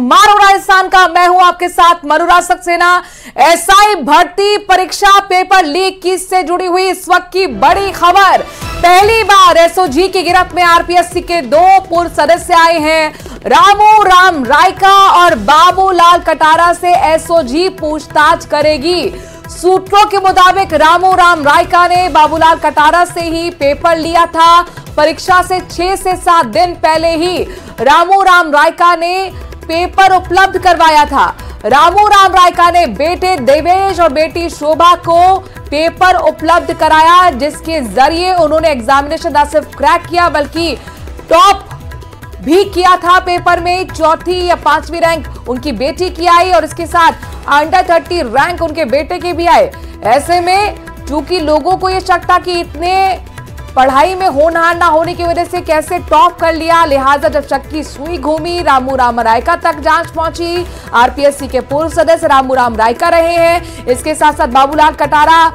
मारो राजस्थान का। मैं हूं आपके साथ मरुरा सक्सेना। एसआई भर्ती परीक्षा पेपर लीक की से जुड़ी हुई इस वक्त की बड़ी खबर। पहली बार एसओजी की गिरफ्त में आरपीएससी के 2 पूर्व सदस्य आए हैं। रामू राम रायका और बाबूलाल कटारा से एसओजी पूछताछ करेगी। सूत्रों के मुताबिक रामू राम रायका ने बाबूलाल कटारा से ही पेपर लिया था। परीक्षा से 6 से 7 दिन पहले ही रामू राम रायका ने पेपर उपलब्ध करवाया था। रामू राम रायका ने बेटे देवेश और बेटी शोभा को पेपर उपलब्ध कराया, जिसके जरिए उन्होंने एग्जामिनेशन न सिर्फ क्रैक किया बल्कि टॉप भी किया था। पेपर में 4वीं या 5वीं रैंक उनकी बेटी की आई और इसके साथ अंडर 30 रैंक उनके बेटे के भी आए। ऐसे में चूंकि लोगों को यह शक था कि इतने पढ़ाई में होनहार ना होने की वजह से कैसे टॉप कर लिया, लिहाजा जब शक की सुई घूमी रामू राम रायका तक जांच पहुंची। आरपीएससी के पूर्व सदस्य रामू राम रायका रहे हैं। इसके साथ साथ बाबूलाल कटारा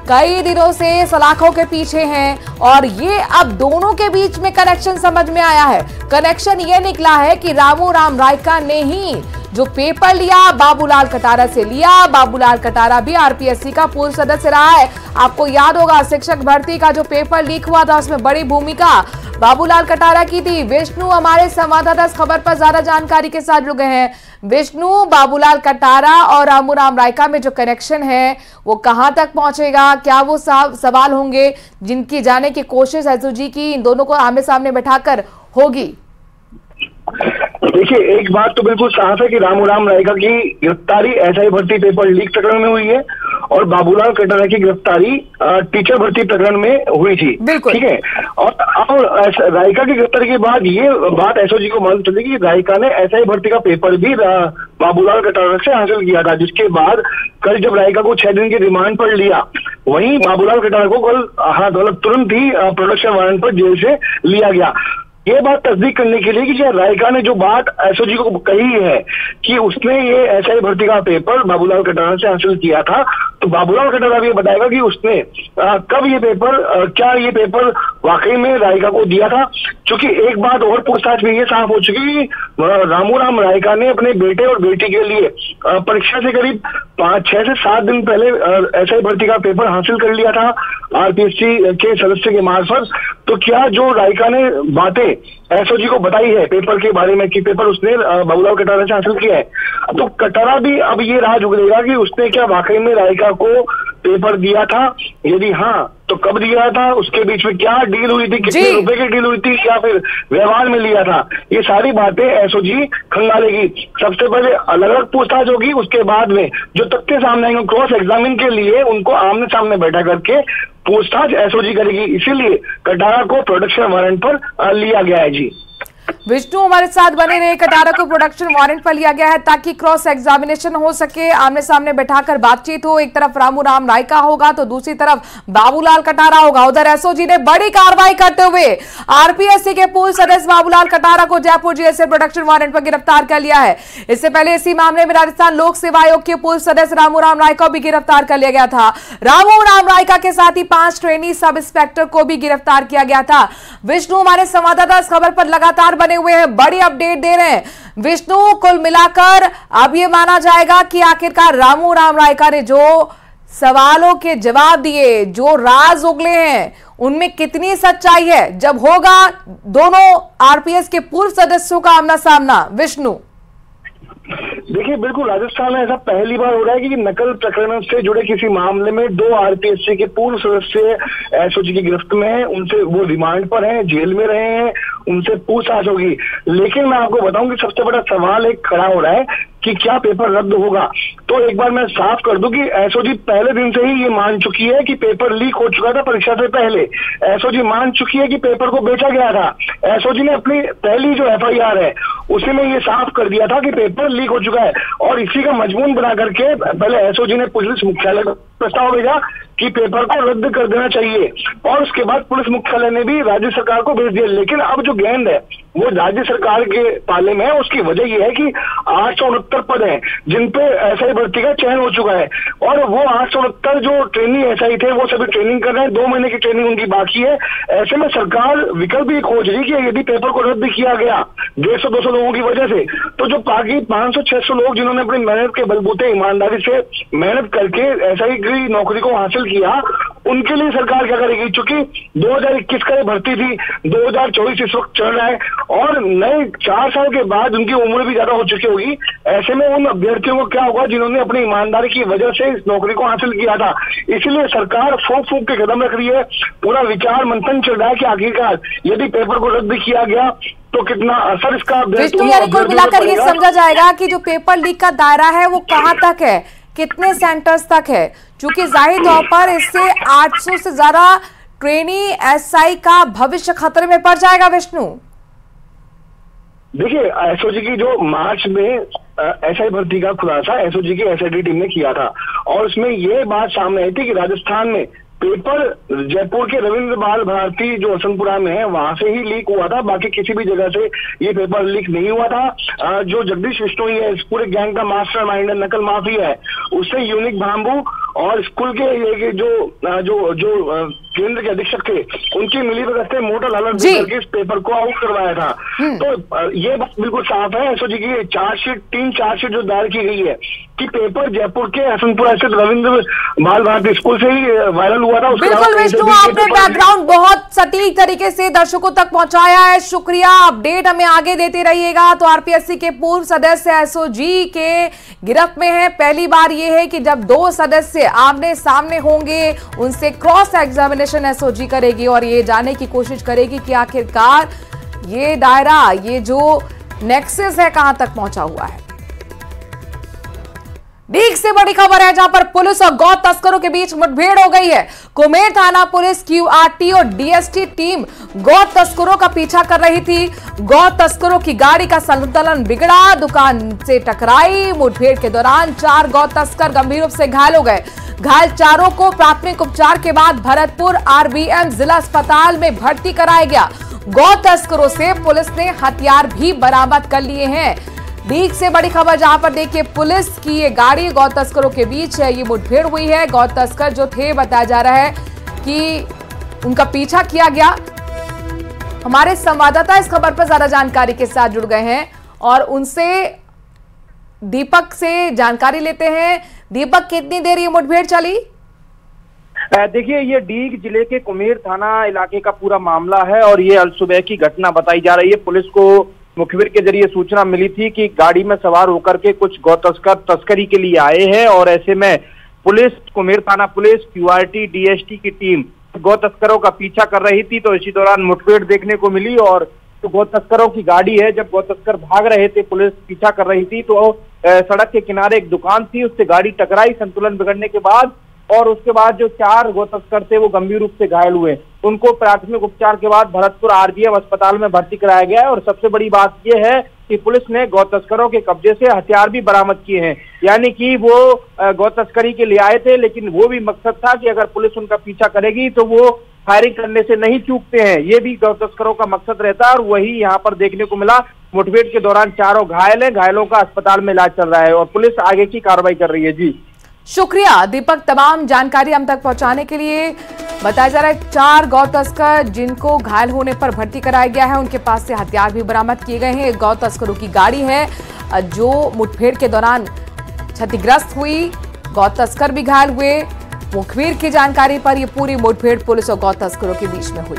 कई दिनों से सलाखों के पीछे हैं और ये अब दोनों के बीच में कनेक्शन समझ में आया है। कनेक्शन ये निकला है कि रामू राम रायका ने ही जो पेपर लिया बाबूलाल कटारा से लिया। बाबूलाल कटारा भी आरपीएससी का पूर्व सदस्य रहा है। आपको याद होगा शिक्षक भर्ती का जो पेपर लीक हुआ था उसमें बड़ी भूमिका बाबूलाल कटारा की थी। विष्णु हमारे संवाददाता इस खबर पर ज्यादा जानकारी के साथ जुड़ गए हैं। विष्णु, बाबूलाल कटारा और रामू राम रायका में जो कनेक्शन है वो कहां तक पहुंचेगा? क्या वो सवाल होंगे जिनकी जाने की कोशिश एसओजी की इन दोनों को आमने सामने बैठाकर होगी? देखिए, एक बात तो बिल्कुल साफ है कि रामू राम रायका की गिरफ्तारी एसआई भर्ती पेपर लीक प्रकरण में हुई है और बाबूलाल कटारा की गिरफ्तारी टीचर भर्ती प्रकरण में हुई थी। ठीक है। और रायका की गिरफ्तारी के बाद ये बात एसओजी को मालूम चली कि रायका ने एसआई भर्ती का पेपर भी बाबूलाल कटारा से हासिल किया था, जिसके बाद कल जब रायका को 6 दिन की रिमांड पर लिया, वहीं बाबूलाल कटारा को कल तुरंत ही प्रोडक्शन वारंट पर जेल से लिया गया। ये बात तस्दीक करने के लिए कि क्या रायका ने जो बात एसओजी को कही है कि उसने ये एसआई भर्ती का पेपर बाबूलाल कटारा से हासिल किया था, तो बाबूलाल कटारा भी बताएगा कि उसने कब ये पेपर क्या ये पेपर वाकई में रायका को दिया था। क्योंकि एक बात और पूछताछ में ये साफ हो चुकी कि रामू राम रायका ने अपने बेटे और बेटी के लिए परीक्षा से करीब 6 से 7 दिन पहले एसआई भर्ती का पेपर हासिल कर लिया था आरपीएससी के सदस्य के मार्फत। तो क्या जो रायका ने बातें एसओजी को बताई है पेपर के बारे में कि पेपर उसने बाबूलाल कटारा से हासिल किया है, तो कटारा भी अब ये राज उगलेगा कि उसने क्या वाकई में रायका को पेपर दिया था। यदि हाँ तो कब दिया था, उसके बीच में क्या डील हुई थी, कितने रुपए की डील हुई थी, या फिर व्यवहार में लिया था, ये सारी बातें एसओजी खंगालेगी। सबसे पहले अलग अलग पूछताछ होगी, उसके बाद में जो तथ्य सामने आएंगे क्रॉस एग्जामिन के लिए उनको आमने सामने बैठा करके पूछताछ एसओजी करेगी। इसीलिए कटारा को प्रोडक्शन वारंट पर लिया गया है। जी विष्णु हमारे साथ बने रहे। कटारा को प्रोडक्शन वारंट पर लिया गया है ताकि क्रॉस एग्जामिनेशन हो सके, आमने सामने बैठाकर बातचीत हो। एक तरफ रामू राम रायका होगा तो दूसरी तरफ बाबूलाल कटारा होगा। उधर एसओजी ने बड़ी कार्रवाई करते हुए आरपीएससी के पूर्व सदस्य बाबूलाल कटारा को जयपुर जेल से प्रोडक्शन वारंट पर गिरफ्तार कर लिया है। इससे पहले इसी मामले में राजस्थान लोक सेवा आयोग के पूर्व सदस्य रामू राम रायका को भी गिरफ्तार कर लिया गया था। रामू राम रायका के साथ ही 5 ट्रेनी सब इंस्पेक्टर को भी गिरफ्तार किया गया था। विष्णु हमारे संवाददाता इस खबर पर लगातार बने हुए हैं, बड़ी अपडेट दे रहे हैं। विष्णु, कुल मिलाकर अब यह माना जाएगा कि आखिरकार रामू राम रायका ने जो सवालों के जवाब दिए, जो राज उगले हैं, उनमें कितनी सच्चाई है जब होगा दोनों आरपीएस के पूर्व सदस्यों का आमना सामना? विष्णु देखिए, बिल्कुल राजस्थान में ऐसा पहली बार हो रहा है कि नकल प्रकरण से जुड़े किसी मामले में 2 आरपीएससी के पूर्व सदस्य एसओजी की गिरफ्त में हैं, उनसे वो रिमांड पर हैं, जेल में रहे हैं, उनसे पूछताछ होगी। लेकिन मैं आपको बताऊं कि सबसे बड़ा सवाल एक खड़ा हो रहा है कि क्या पेपर रद्द होगा। तो एक बार मैं साफ कर दूं कि एसओजी पहले दिन से ही ये मान चुकी है कि पेपर लीक हो चुका था। परीक्षा से पहले एसओजी मान चुकी है कि पेपर को बेचा गया था। एसओजी ने अपनी पहली जो एफआईआर है उसी में ये साफ कर दिया था कि पेपर लीक हो चुका है और इसी का मजमून बना करके पहले एसओजी ने पुलिस मुख्यालय को प्रस्ताव भेजा कि पेपर को रद्द कर देना चाहिए, और उसके बाद पुलिस मुख्यालय ने भी राज्य सरकार को भेज दिया। लेकिन अब जो गेंद है वो राज्य सरकार के पाले में है। उसकी वजह यह है कि 869 पद हैं जिन पे एसआई भर्ती का चयन हो चुका है, और वो 869 जो ट्रेनिंग एसआई थे वो सभी ट्रेनिंग कर रहे हैं। 2 महीने की ट्रेनिंग उनकी बाकी है। ऐसे में सरकार विकल्प भी खोज रही कि यदि पेपर को रद्द किया गया 150-200 लोगों की वजह से, तो जो बाकी 500-600 लोग जिन्होंने अपनी मेहनत के बलबूते ईमानदारी से मेहनत करके एसआई की नौकरी को हासिल किया, उनके लिए सरकार क्या करेगी? चूंकि 2021 का ये भर्ती थी, 2024 इस वक्त चल रहा है, और नए 4 साल के बाद उनकी उम्र भी ज्यादा हो चुकी होगी। ऐसे में उन अभ्यर्थियों को क्या होगा जिन्होंने अपनी ईमानदारी की वजह से इस नौकरी को हासिल किया था? इसीलिए सरकार फूंक फूंक के कदम रख रही है। पूरा विचार मंथन चल रहा है कि आखिरकार यदि पेपर को रद्द किया गया तो कितना असर इसका कुल मिलाकर ये समझा जाएगा कि जो पेपर लीक का दायरा है वो कहां तक है, कितने सेंटर्स तक है, क्योंकि जाहिर तौर पर इससे 800 से ज्यादा ट्रेनी एसआई का भविष्य खतरे में पड़ जाएगा। विष्णु, देखिए, एसओजी की जो मार्च में एसआई भर्ती का खुलासा एसओजी की एसआईटी टीम ने किया था, और उसमें यह बात सामने आई थी कि राजस्थान में पेपर जयपुर के रविंद्र बाल भारती जो हसनपुरा में है वहां से ही लीक हुआ था, बाकी किसी भी जगह से ये पेपर लीक नहीं हुआ था। जो जगदीश बिश्नोई है, इस पूरे गैंग का मास्टरमाइंड है, नकल माफिया है, उससे यूनिक भाम्बू और स्कूल के ये जो केंद्र के अधीक्षक थे उनकी मिलीभगत से मोटर अलर्ट करके इस पेपर को आउट करवाया था। तो ये बात बिल्कुल साफ है। एसओजी की 3 चार्जशीट जो दायर की गई है कि पेपर जयपुर के हसनपुरा स्थित रविंद्र बाल भारती स्कूल से ही वायरल हुआ था। बिल्कुल विष्णु, आपने बैकग्राउंड बहुत सटीक तरीके से दर्शकों तक पहुंचाया है, शुक्रिया। अपडेट हमें आगे देते रहिएगा। तो आरपीएससी के पूर्व सदस्य एसओजी के गिरफ्त में है। पहली बार यह है कि जब 2 सदस्य आमने सामने होंगे, उनसे क्रॉस एग्जामिनेशन एसओजी करेगी और ये जानने की कोशिश करेगी कि आखिरकार ये दायरा, ये जो नेक्सस है, कहां तक पहुंचा हुआ है। डीग से बड़ी खबर है, जहां पर पुलिस और गौ तस्करों के बीच मुठभेड़ हो गई है। कुमेर थाना पुलिस क्यूआरटी और डीएसटी टीम गौ तस्करों का पीछा कर रही थी। गौ तस्करों की गाड़ी का संतुलन बिगड़ा, दुकान से टकराई। मुठभेड़ के दौरान 4 गौ तस्कर गंभीर रूप से घायल हो गए। घायल चारों को प्राथमिक उपचार के बाद भरतपुर आरबीएम जिला अस्पताल में भर्ती कराया गया। गौ तस्करों से पुलिस ने हथियार भी बरामद कर लिए हैं। डीग से बड़ी खबर, जहां पर देखिए पुलिस की ये गाड़ी गौ तस्करों के बीच है, ये मुठभेड़ हुई है। गौ तस्कर जो थे, बताया जा रहा है कि उनका पीछा किया गया। हमारे संवाददाता इस खबर पर ज्यादा जानकारी के साथ जुड़ गए हैं और उनसे दीपक से जानकारी लेते हैं। दीपक, कितनी देर ये मुठभेड़ चली? देखिए, ये डीग जिले के कुमेर थाना इलाके का पूरा मामला है और ये अल सुबह की घटना बताई जा रही है। पुलिस को मुखबिर के जरिए सूचना मिली थी कि गाड़ी में सवार होकर के कुछ गौ तस्कर तस्करी के लिए आए हैं, और ऐसे में पुलिस, कुमेर थाना पुलिस, क्यूआरटी, डीएसटी की टीम गौ तस्करों का पीछा कर रही थी। तो इसी दौरान मुठभेड़ देखने को मिली और तो गौ तस्करों की गाड़ी है, जब गौ तस्कर भाग रहे थे, पुलिस पीछा कर रही थी, तो सड़क के किनारे एक दुकान थी, उससे गाड़ी टकराई संतुलन बिगड़ने के बाद, और उसके बाद जो 4 गौ तस्कर थे वो गंभीर रूप से घायल हुए। उनको प्राथमिक उपचार के बाद भरतपुर आरबीएम अस्पताल में भर्ती कराया गया है। और सबसे बड़ी बात यह है कि पुलिस ने गौ तस्करों के कब्जे से हथियार भी बरामद किए हैं, यानी कि वो गौ तस्करी के लिए आए थे, लेकिन वो भी मकसद था कि अगर पुलिस उनका पीछा करेगी तो वो फायरिंग करने से नहीं चूकते हैं। ये भी गौ तस्करों का मकसद रहता है और वही यहाँ पर देखने को मिला। मुठभेड़ के दौरान चारों घायल हैं, घायलों का अस्पताल में इलाज चल रहा है और पुलिस आगे की कार्रवाई कर रही है। जी शुक्रिया दीपक, तमाम जानकारी हम तक पहुंचाने के लिए। बताया जा रहा है 4 गौ तस्कर जिनको घायल होने पर भर्ती कराया गया है, उनके पास से हथियार भी बरामद किए गए हैं। गौ तस्करों की गाड़ी है जो मुठभेड़ के दौरान क्षतिग्रस्त हुई, गौ तस्कर भी घायल हुए। मुखबिर की जानकारी पर यह पूरी मुठभेड़ पुलिस और गौ तस्करों के बीच में हुई।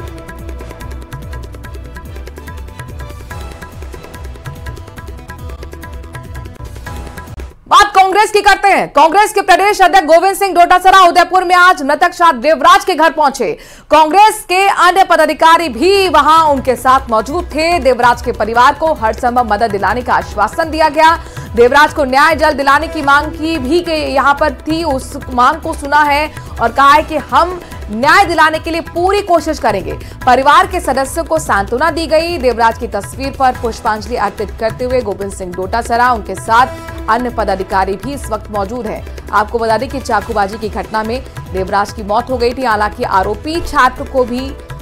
बात कांग्रेस की करते हैं। कांग्रेस के प्रदेश अध्यक्ष गोविंद सिंह डोटासरा उदयपुर में आज मृतक छात्र देवराज के घर पहुंचे। कांग्रेस के अन्य पदाधिकारी भी वहां उनके साथ मौजूद थे। देवराज के परिवार को हर संभव मदद दिलाने का आश्वासन दिया गया। देवराज को न्याय जल्द दिलाने की मांग की भी यहां पर थी, उस मांग को सुना है और कहा है कि हम न्याय दिलाने के लिए पूरी कोशिश करेंगे। परिवार के सदस्यों को सांत्वना दी गई। देवराज की तस्वीर पर पुष्पांजलि अर्पित करते हुए गोविंद सिंह डोटासरा, उनके साथ अन्य पदाधिकारी भी इस वक्त मौजूद हैं। आपको बता दें कि चाकूबाजी की घटना में देवराज की मौत हो गई थी। हालांकि आरोपी छात्र को भी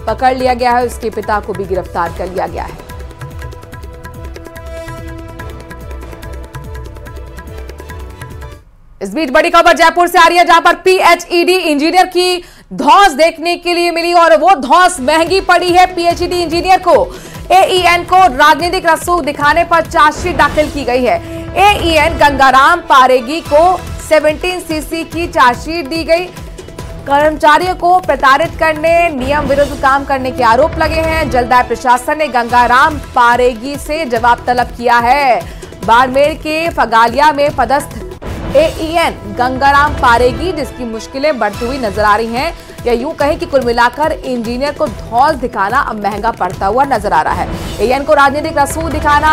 पकड़ लिया गया है, उसके पिता को भी गिरफ्तार कर लिया गया है। इस बीच बड़ी खबर जयपुर से आ रही है, जहां पर पीएचईडी इंजीनियर की धौंस देखने के लिए मिली और वो धौंस महंगी पड़ी है। पीएचईडी इंजीनियर को एईएन को राजनीतिक रसूख दिखाने पर चार्जशीट दाखिल की गई है। एईएन गंगाराम पारेगी को 17 सीसी की चार्जशीट दी गई। कर्मचारियों को प्रताड़ित करने, नियम विरुद्ध काम करने के आरोप लगे हैं। जलदाय प्रशासन ने गंगाराम पारेगी से जवाब तलब किया है। बाड़मेर के फगालिया में पदस्थ एईएन गंगाराम पारेगी, जिसकी मुश्किलें बढ़ती हुई नजर आ रही हैं, या यूं कहें कि कुल मिलाकर इंजीनियर को धौंस दिखाना अब महंगा पड़ता हुआ नजर आ रहा है। एईएन को राजनीतिक रसूख दिखाना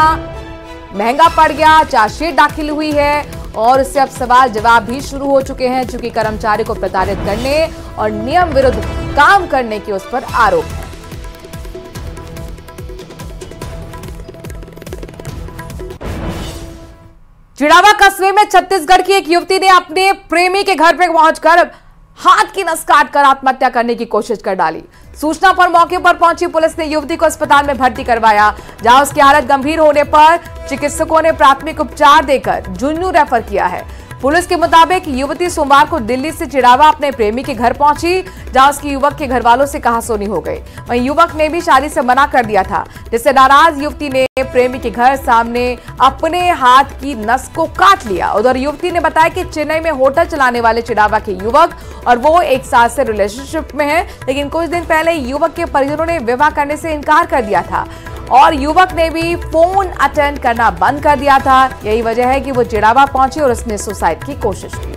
महंगा पड़ गया। चार्जशीट दाखिल हुई है और इससे अब सवाल जवाब भी शुरू हो चुके हैं, चूंकि कर्मचारी को प्रताड़ित करने और नियम विरुद्ध काम करने के उस पर आरोप है। चिड़ावा कस्बे में छत्तीसगढ़ की एक युवती ने अपने प्रेमी के घर पर पहुंचकर हाथ की नस काटकर आत्महत्या करने की कोशिश कर डाली। सूचना पर मौके पर पहुंची पुलिस ने युवती को अस्पताल में भर्ती करवाया, जहां उसकी हालत गंभीर होने पर चिकित्सकों ने प्राथमिक उपचार देकर झुंझुनू रेफर किया है। पुलिस के मुताबिक युवती सोमवार को दिल्ली से चिड़ावा अपने प्रेमी के घर पहुंची, जहां उसकी युवक के घर वालों से कहासुनी हो गई। वहीं युवक ने भी शादी से मना कर दिया था, जिससे नाराज युवती ने प्रेमी के घर सामने अपने हाथ की नस को काट लिया। उधर युवती ने बताया कि चेन्नई में होटल चलाने वाले चिड़ावा के युवक और वो एक साल से रिलेशनशिप में है, लेकिन कुछ दिन पहले युवक के परिजनों ने विवाह करने से इनकार कर दिया था और युवक ने भी फोन अटेंड करना बंद कर दिया था। यही वजह है कि वो चिड़ावा पहुंची और उसने सुसाइड की कोशिश की।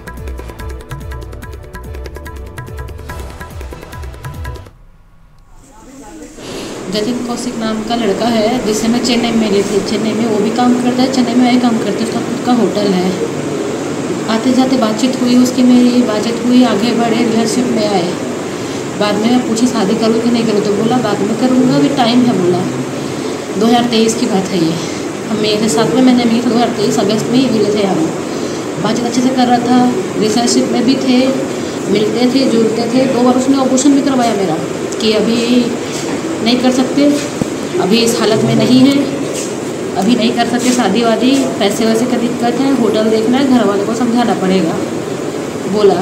जतिन कौशिक नाम का लड़का है, जिससे मैं चेन्नई में मिली थी। चेन्नई में वो भी काम करता है, चेन्नई में मैं काम करती हूँ, उसका खुद का होटल है। आते जाते बातचीत हुई, उसकी मेरी बातचीत हुई, आगे बढ़े, रिलेशनशिप में आए। बाद में मैं पूछी शादी करूँ कि नहीं करूँ, तो बोला बाद में करूँगा, अभी टाइम है। बोला 2023 की बात है ये। हम मेरे साथ में मैंने मिली 2023 अगस्त में ही मिले थे हम। बातचीत अच्छे से कर रहा था, रिलेशनशिप में भी थे, मिलते थे, जुलते थे। 2 बार उसने ऑपरेशन भी करवाया मेरा कि अभी नहीं कर सकते, अभी इस हालत में नहीं है, अभी नहीं कर सकते शादी वादी, पैसे वैसे का दिक्कत है, होटल देखना है, घर वालों को समझाना पड़ेगा बोला।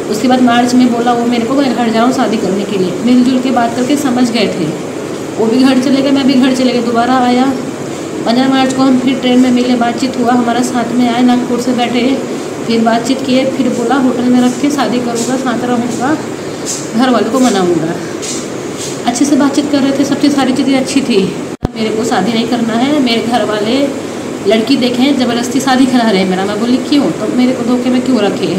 उसके बाद मार्च में बोला वो मेरे को मैं घर जा रहा हूँ शादी करने के लिए। मिलजुल के बात करके समझ गए थे, वो भी घर चले गए, मैं भी घर चले गए। दोबारा आया 15 मार्च को हम फिर ट्रेन में मिले, बातचीत हुआ, हमारा साथ में आए, नागपुर से बैठे, फिर बातचीत किए, फिर बोला होटल में रख के शादी करूँगा, साथ रहूँगा, घर वालों को मनाऊँगा। अच्छे से बातचीत कर रहे थे, सब चीज़ सारी चीज़ें अच्छी थी। मेरे को शादी नहीं करना है, मेरे घर वाले लड़की देखें, ज़बरदस्ती शादी करा रहे हैं मेरा। मैं बोली क्यों, तो मेरे को धोखे में क्यों रखे।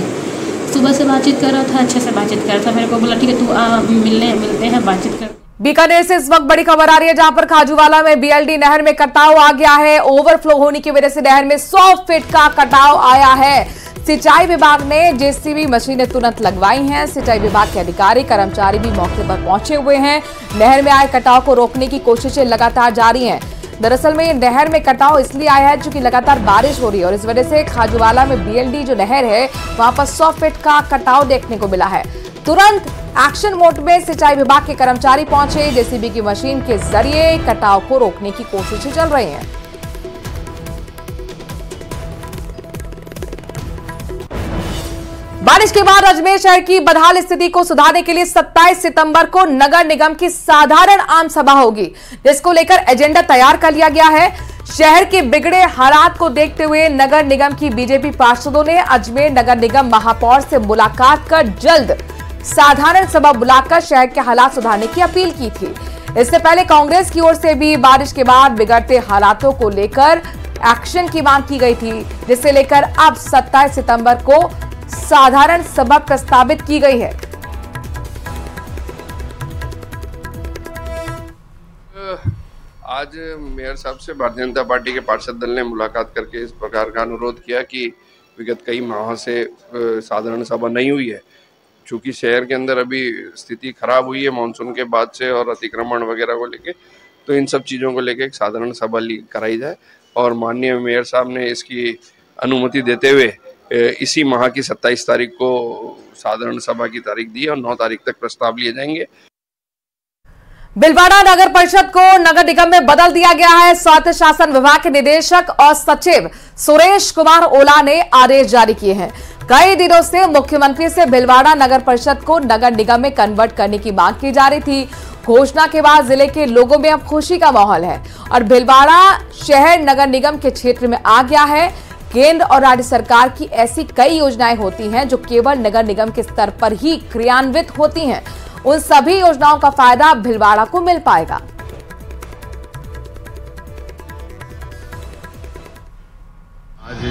सुबह से बातचीत कर रहा था, अच्छे से बातचीत कर रहा था, मेरे को बोला ठीक है तू मिलते हैं, बातचीत कर। बीकानेर से इस वक्त बड़ी खबर आ रही है, जहां पर खाजूवाला में बीएलडी नहर में कटाव आ गया है। ओवरफ्लो होने की वजह से नहर में 100 फीट का कटाव आया है। सिंचाई विभाग ने जेसीबी मशीनें तुरंत लगवाई हैं। सिंचाई विभाग के अधिकारी कर्मचारी भी मौके पर पहुंचे हुए हैं। नहर में आए कटाव को रोकने की कोशिशें लगातार जारी हैं। दरअसल में नहर में कटाव इसलिए आया है क्योंकि लगातार बारिश हो रही है और इस वजह से खाजूवाला में बीएलडी जो नहर है वहां पर 100 फीट का कटाव देखने को मिला है। तुरंत एक्शन मोड में सिंचाई विभाग के कर्मचारी पहुंचे, जेसीबी की मशीन के जरिए कटाव को रोकने की कोशिशें चल रही हैं। बारिश के बाद अजमेर शहर की बदहाल स्थिति को सुधारने के लिए 27 सितंबर को नगर निगम की साधारण आम सभा होगी, जिसको लेकर एजेंडा तैयार कर लिया गया है। शहर के बिगड़े हालात को देखते हुए नगर निगम की बीजेपी पार्षदों ने अजमेर नगर निगम महापौर से मुलाकात कर जल्द साधारण सभा बुलाकर शहर के हालात सुधारने की अपील की थी। इससे पहले कांग्रेस की ओर से भी बारिश के बाद बिगड़ते हालातों को लेकर एक्शन की मांग की गई थी, जिसे लेकर अब 27 सितंबर को साधारण सभा प्रस्तावित की गई है। आज मेयर साहब से भारतीय जनता पार्टी के पार्षद दल ने मुलाकात करके इस प्रकार का अनुरोध किया कि विगत कई माह से साधारण सभा नहीं हुई है। चूंकि शहर के अंदर अभी स्थिति खराब हुई है मानसून के बाद से और अतिक्रमण वगैरह को लेके, तो इन सब चीज़ों को लेके एक साधारण सभा कराई जाए और माननीय मेयर साहब ने इसकी अनुमति देते हुए इसी माह की 27 तारीख को साधारण सभा की तारीख दी है और 9 तारीख तक प्रस्ताव लिए जाएंगे। भीलवाड़ा नगर परिषद को नगर निगम में बदल दिया गया है। स्वायत्त शासन विभाग के निदेशक और सचिव सुरेश कुमार ओला ने आदेश जारी किए हैं। कई दिनों से मुख्यमंत्री से भीलवाड़ा नगर परिषद को नगर निगम में कन्वर्ट करने की मांग की जा रही थी। घोषणा के बाद जिले के लोगों में अब खुशी का माहौल है और भीलवाड़ा शहर नगर निगम के क्षेत्र में आ गया है। केंद्र और राज्य सरकार की ऐसी कई योजनाएं होती हैं जो केवल नगर निगम के स्तर पर ही क्रियान्वित होती हैं। उन सभी योजनाओं का फायदा भीलवाड़ा को मिल पाएगा। आज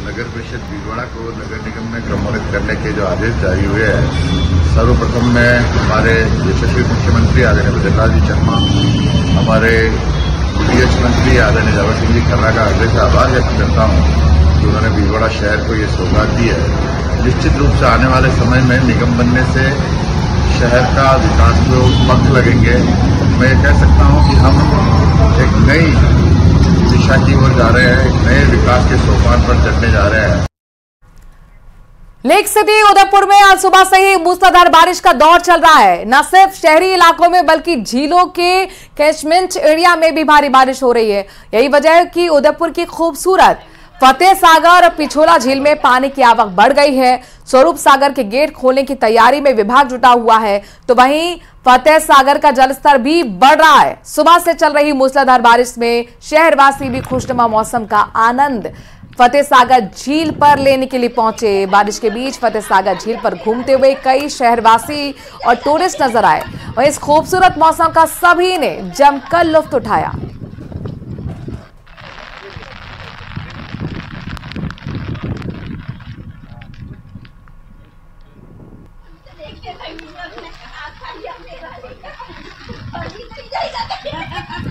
नगर परिषद भीलवाड़ा को नगर निगम में क्रमोन्नत करने के जो आदेश जारी हुए हैं, सर्वप्रथम मैं हमारे यशस्वी मुख्यमंत्री आदरणीय बद्रीलाल जी चकमा, हमारे डीएच मंत्री आदरणीय जावड़ सिंह जी खर्रा का हृदय से आभार व्यक्त करता हूँ कि उन्होंने भीलवाड़ा शहर को ये सौगात दी है। निश्चित रूप से आने वाले समय में निगम बनने से शहर का विकास को पंख लगेंगे। मैं ये कह सकता हूँ कि हम एक नई दिशा की ओर जा रहे हैं, एक नए विकास के सोपान पर चढ़ने जा रहे हैं। लेक सिटी उदयपुर में आज सुबह से ही मूसलाधार बारिश का दौर चल रहा है। न सिर्फ शहरी इलाकों में बल्कि झीलों के कैचमेंट एरिया में भी भारी बारिश हो रही है। यही वजह है कि उदयपुर की खूबसूरत फतेह सागर और पिछोला झील में पानी की आवक बढ़ गई है। स्वरूप सागर के गेट खोलने की तैयारी में विभाग जुटा हुआ है, तो वहीं फतेह सागर का जलस्तर भी बढ़ रहा है। सुबह से चल रही मूसलाधार बारिश में शहरवासी भी खुशनुमा मौसम का आनंद फतेह सागर झील पर लेने के लिए पहुंचे। बारिश के बीच फतेह सागर झील पर घूमते हुए कई शहरवासी और टूरिस्ट नजर आए। वहीं इस खूबसूरत मौसम का सभी ने जमकर लुत्फ उठाया।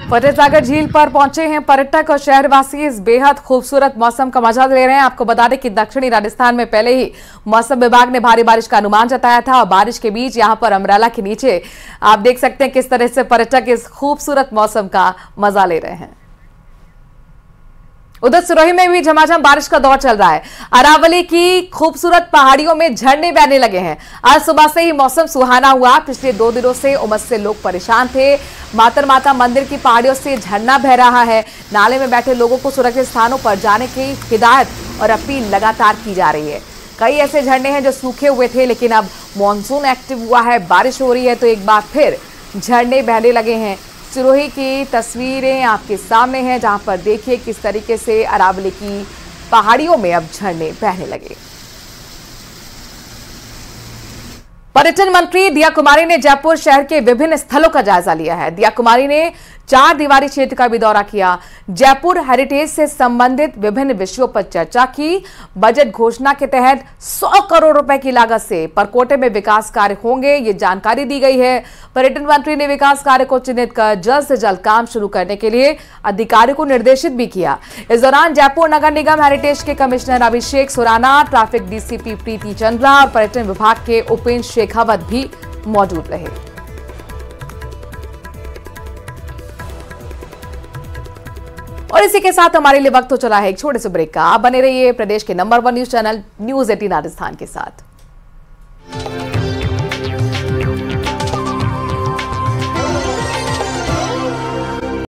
फतेह सागर झील पर पहुंचे हैं पर्यटक और शहरवासी इस बेहद खूबसूरत मौसम का मजा ले रहे हैं। आपको बता दें कि दक्षिणी राजस्थान में पहले ही मौसम विभाग ने भारी बारिश का अनुमान जताया था और बारिश के बीच यहां पर अमरेला के नीचे आप देख सकते हैं किस तरह से पर्यटक इस खूबसूरत मौसम का मजा ले रहे हैं। उधर सिरोही में भी झमाझम बारिश का दौर चल रहा है। अरावली की खूबसूरत पहाड़ियों में झरने बहने लगे हैं। आज सुबह से ही मौसम सुहाना हुआ। पिछले 2 दिनों से उमस से लोग परेशान थे। मातर माता मंदिर की पहाड़ियों से झरना बह रहा है। नाले में बैठे लोगों को सुरक्षित स्थानों पर जाने की हिदायत और अपील लगातार की जा रही है। कई ऐसे झरने हैं जो सूखे हुए थे, लेकिन अब मानसून एक्टिव हुआ है, बारिश हो रही है तो एक बार फिर झरने बहने लगे हैं। सिरोही की तस्वीरें आपके सामने हैं, जहां पर देखिए किस तरीके से अरावली की पहाड़ियों में अब झरने बहने लगे। पर्यटन मंत्री दिया कुमारी ने जयपुर शहर के विभिन्न स्थलों का जायजा लिया है। दिया कुमारी ने 4 दीवारी क्षेत्र का भी दौरा किया। जयपुर हेरिटेज से संबंधित विभिन्न विषयों पर चर्चा की। बजट घोषणा के तहत 100 करोड़ रुपए की लागत से परकोटे में विकास कार्य होंगे, ये जानकारी दी गई है। पर्यटन मंत्री ने विकास कार्य को चिन्हित कर जल्द से जल्द काम शुरू करने के लिए अधिकारियों को निर्देशित भी किया। इस दौरान जयपुर नगर निगम हेरिटेज के कमिश्नर अभिषेक सुराना, ट्रैफिक डीसीपी प्रीति चंद्रा और पर्यटन विभाग के उपेंद्र शेखावत भी मौजूद रहे। और इसी के साथ हमारे लिए वक्त हो चला है एक छोटे से ब्रेक का। आप बने रहिए प्रदेश के number 1 news channel news 18 Rajasthan के साथ।